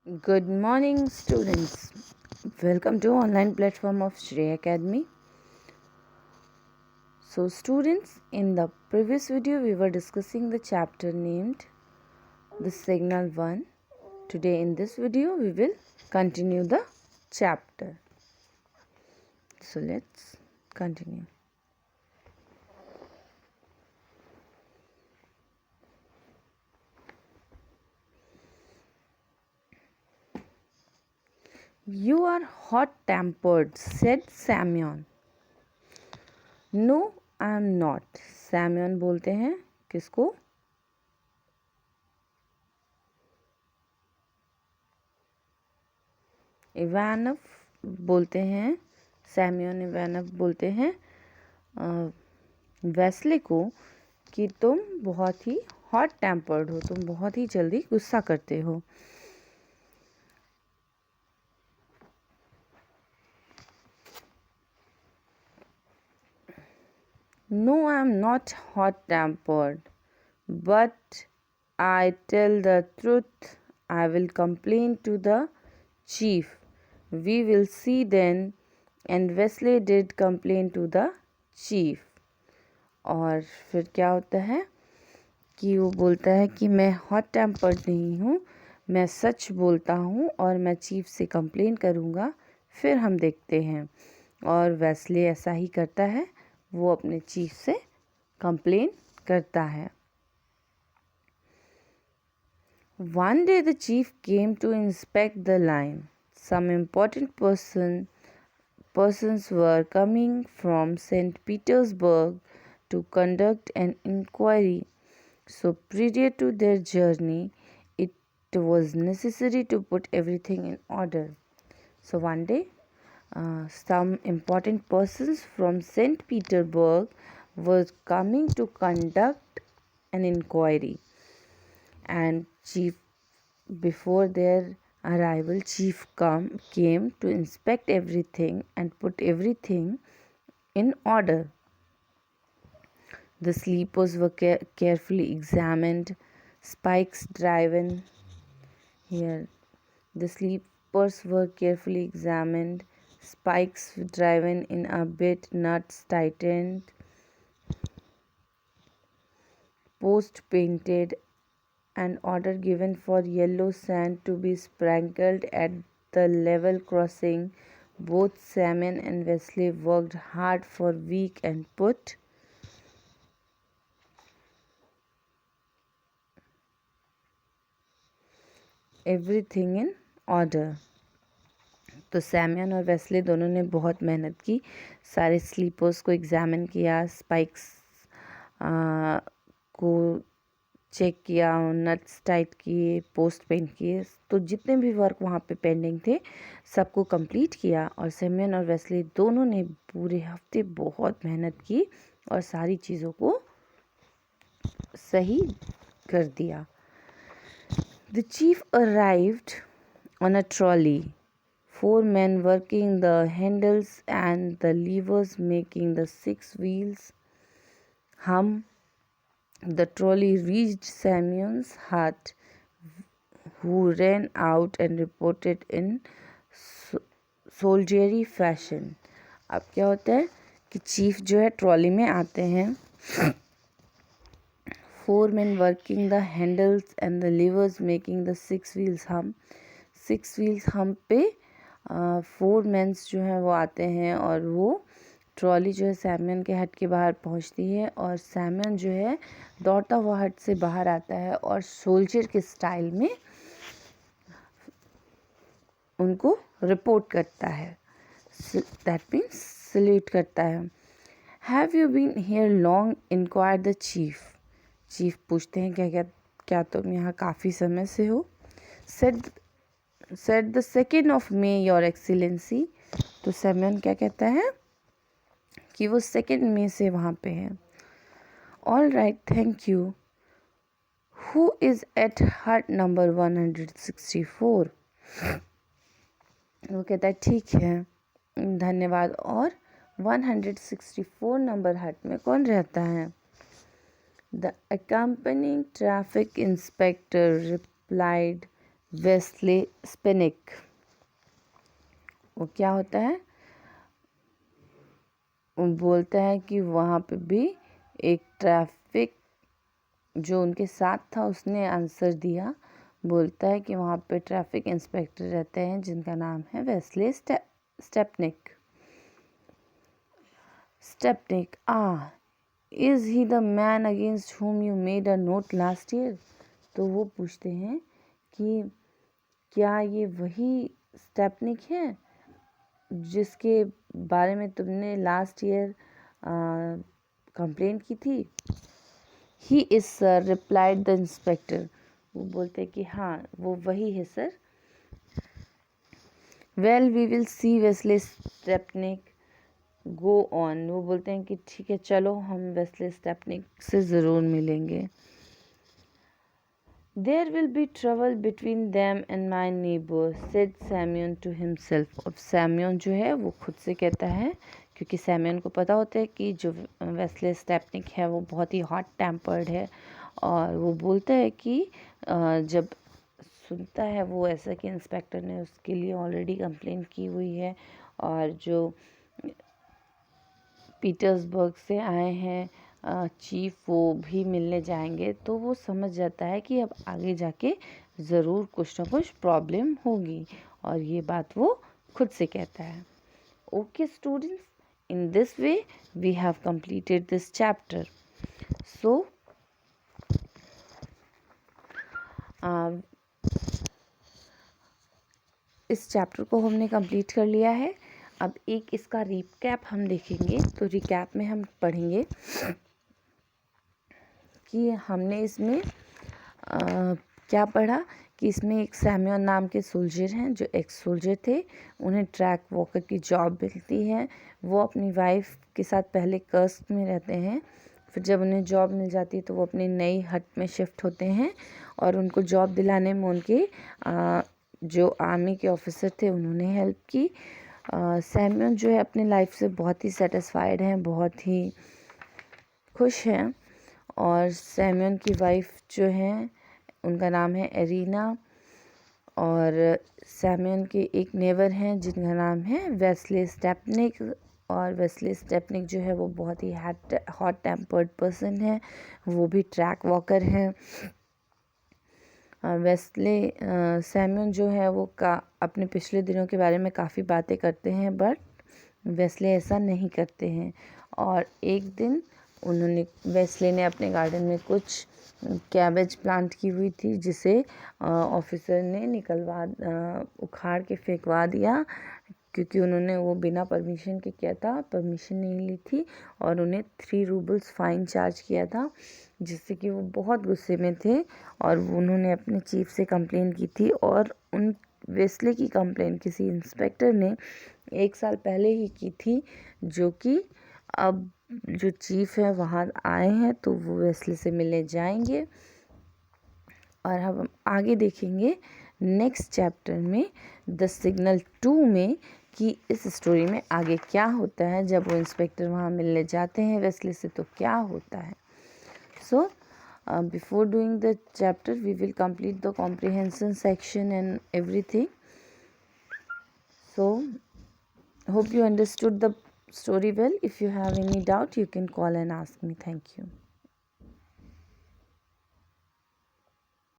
Good morning, students. Welcome to online platform of Shreya Academy. So, students, in the previous video, we were discussing the chapter named The Signal 1. Today, in this video, we will continue the chapter. So, let's continue. You are hot-tempered, said Semyon. No, I am not. Semyon बोलते हैं किसको? इवानव बोलते हैं, सैम्योन इवानव बोलते हैं Wesley को कि तुम बहुत ही हॉट टेम्पर्ड हो, तुम बहुत ही जल्दी गुस्सा करते हो. No, I am not hot tempered, but I tell the truth. I will complain to the chief. We will see then. And Wesley did complain to the chief. और फिर क्या होता है कि वो बोलता है कि मैं हॉट टेम्पर्ड नहीं हूँ, मैं सच बोलता हूँ और मैं चीफ से कंप्लेन करूँगा, फिर हम देखते हैं. और वेस्ले ऐसा ही करता है, वो अपने चीफ से कंप्लेन करता है. One day the chief came to inspect the line. Some important persons were coming from St. Petersburg to conduct an inquiry. So prior to their journey, it was necessary to put everything in order. So one day, some important persons from St. Petersburg were coming to conduct an inquiry. And chief, before their arrival, chief came to inspect everything and put everything in order. The sleepers were carefully examined, spikes driven here. The sleepers were carefully examined, spikes driven in a bit, nuts tightened, post painted, and order given for yellow sand to be sprinkled at the level crossing. Both Semyon and Wesley worked hard for a week and put everything in order. तो सैम्यन और Wesley दोनों ने बहुत मेहनत की, सारे slippers को examine किया, स्पाइक्स को चेक किया, नट्स टाइट किए, पोस्ट पेंट किए. तो जितने भी वर्क वहाँ पे पेंडिंग थे सबको कंप्लीट किया. और सैम्यन और वेस्ले दोनों ने पूरे हफ्ते बहुत मेहनत की और सारी चीज़ों को सही कर दिया. The chief arrived on a trolley, 4 men working the handles and the levers making the 6 wheels hum. The trolley reached Semyon's hut, who ran out and reported in soldierly fashion. अब क्या होता है कि चीफ जो है trolley में आते हैं, 4 men working the handles and the levers making the 6 wheels hum. 6 wheels hum पे 4 मेंस जो हैं वो आते हैं और वो ट्रॉली जो है सैम्यन के हट के बाहर पहुंचती है. और सैम्यन जो है दौड़ता हुआ हट से बाहर आता है और सोल्जर के स्टाइल में उनको रिपोर्ट करता है, दैट मीन्स सल्यूट करता है. Have you been here long, inquire the chief. Chief पूछते हैं क्या तुम यहाँ काफ़ी समय से हो. Set the 2nd of May your excellency. तो सैम्यन क्या कहता है कि वो 2 मई से वहाँ पे है. All right, thank you. Who is at hut number 164. वो कहता है ठीक है, धन्यवाद. और 164 नंबर हट में कौन रहता है. The accompanying traffic inspector replied Wesley Spenik. वो क्या होता है, वो बोलता है कि वहाँ पे भी एक ट्रैफिक जो उनके साथ था उसने आंसर दिया। बोलता है कि वहाँ पे ट्रैफिक इंस्पेक्टर रहते हैं जिनका नाम है Wesley Stepnik. Stepnik, is he the man against whom you made a note last year. तो वो पूछते हैं कि क्या ये वही स्टेपनिक है जिसके बारे में तुमने लास्ट ईयर कंप्लेंट की थी। He is sir, replied the inspector. वो बोलते हैं कि हाँ वो वही है sir. Well we will see Wesley Stepnik go on. वो बोलते हैं कि ठीक है चलो हम वेस्ले स्टेपनिक से ज़रूर मिलेंगे। There will be trouble between them and my neighbor, said Simeon to himself। अब सैम्यून जो है वो खुद से कहता है, क्योंकि सैम्यून को पता होता है कि जो वेस्ले स्टेपनिक है वो बहुत ही हॉट टेम्पर्ड है। और वो बोलता है कि जब सुनता है वो ऐसा कि इंस्पेक्टर ने उसके लिए ऑलरेडी कंप्लेन की हुई है और जो पीटर्सबर्ग से आए हैं चीफ वो भी मिलने जाएंगे, तो वो समझ जाता है कि अब आगे जाके ज़रूर कुछ ना कुछ प्रॉब्लम होगी। और ये बात वो खुद से कहता है। Okay students, in this way we have completed this chapter. So इस चैप्टर को हमने कंप्लीट कर लिया है। अब एक इसका रिकैप हम देखेंगे। तो रिकैप में हम पढ़ेंगे कि हमने इसमें क्या पढ़ा कि इसमें एक सैम्यूअल नाम के सोल्जर हैं जो एक्स सोल्जर थे। उन्हें ट्रैक वॉकर की जॉब मिलती है। वो अपनी वाइफ के साथ पहले कर्स्क में रहते हैं, फिर जब उन्हें जॉब मिल जाती है तो वो अपनी नई हट में शिफ्ट होते हैं। और उनको जॉब दिलाने में उनके जो आर्मी के ऑफिसर थे उन्होंने हेल्प की। सैम्यूअल जो है अपनी लाइफ से बहुत ही सेटिस्फाइड हैं, बहुत ही खुश हैं। और सैम्यूअल की वाइफ जो हैं उनका नाम है एरिना। और सैम्यूअल के एक नेबर हैं जिनका नाम है वेस्ले स्टेपनिक। और वेस्ले स्टेपनिक जो है वो बहुत ही हॉट टेम्पर्ड पर्सन है, वो भी ट्रैक वॉकर हैं। वेस्ले सैम्यूअल जो है वो अपने पिछले दिनों के बारे में काफ़ी बातें करते हैं, बट वेस्ले ऐसा नहीं करते हैं। और एक दिन वेस्ले ने अपने गार्डन में कुछ कैबेज प्लांट की हुई थी जिसे ऑफिसर ने उखाड़ के फेंकवा दिया, क्योंकि उन्होंने वो बिना परमिशन के किया था, परमिशन नहीं ली थी। और उन्हें 3 रूबल्स फाइन चार्ज किया था, जिससे कि वो बहुत गुस्से में थे। और उन्होंने अपने चीफ से कंप्लेन की थी। और उन वेस्ले की कंप्लेन किसी इंस्पेक्टर ने 1 साल पहले ही की थी, जो कि अब जो चीफ है वहाँ आए हैं तो वो वेस्ले से मिलने जाएंगे। और हम आगे देखेंगे नेक्स्ट चैप्टर में द सिग्नल 2 में कि इस स्टोरी में आगे क्या होता है। जब वो इंस्पेक्टर वहाँ मिलने जाते हैं वेस्ले से तो क्या होता है। So before doing the chapter we will complete the comprehension section and everything. So hope you understood the story well. If you have any doubt you can call and ask me. Thank you.